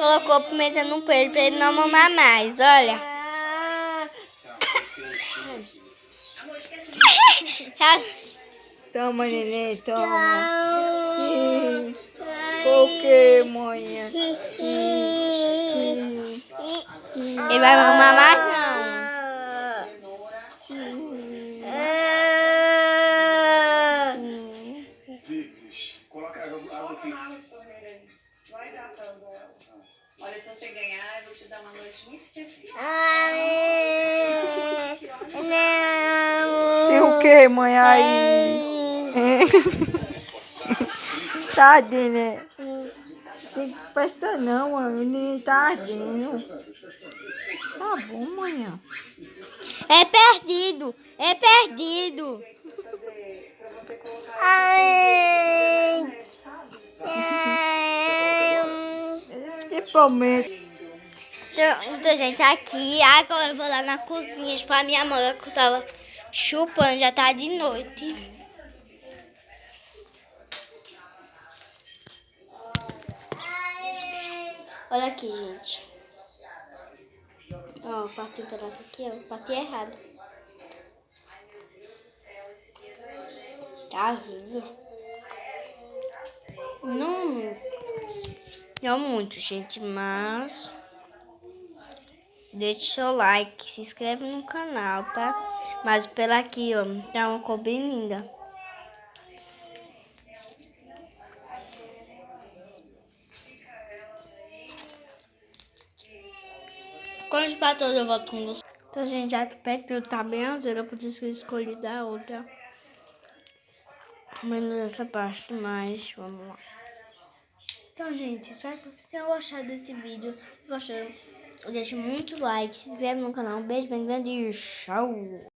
colocou pimenta no peixe pra ele não mamar mais, olha. Toma, neném, toma. Sim. Por que, manhã? Sim. Ele vai mamar mais não. Coloca água aqui. Vai dar pra ela. Olha, se você ganhar, eu vou te dar uma noite muito especial. Tem o que, mãe, aí? Tadinho, né? Tem que prestar não, mãe. O menino tá ardendo. Tá bom, manhã. É perdido, é perdido. Que prometo. Então, gente, aqui, agora eu vou lá na cozinha pra minha mãe, que eu tava chupando, já tá de noite. Olha aqui, gente. Ó, parti um pedaço aqui, ó. Parti errado. Tá horrível. Não muito, gente, mas deixe seu like, se inscreve no canal, tá? Mas pela aqui, ó, tá uma cor bem linda. Quando para todos eu volto com você. Então, gente, já perto tá bem azedo, por isso que eu escolhi da outra. Menos essa parte, mas vamos lá. Então, gente, espero que vocês tenham gostado desse vídeo. Gostou? Deixe muito like, se inscreve no canal. Um beijo bem grande e tchau!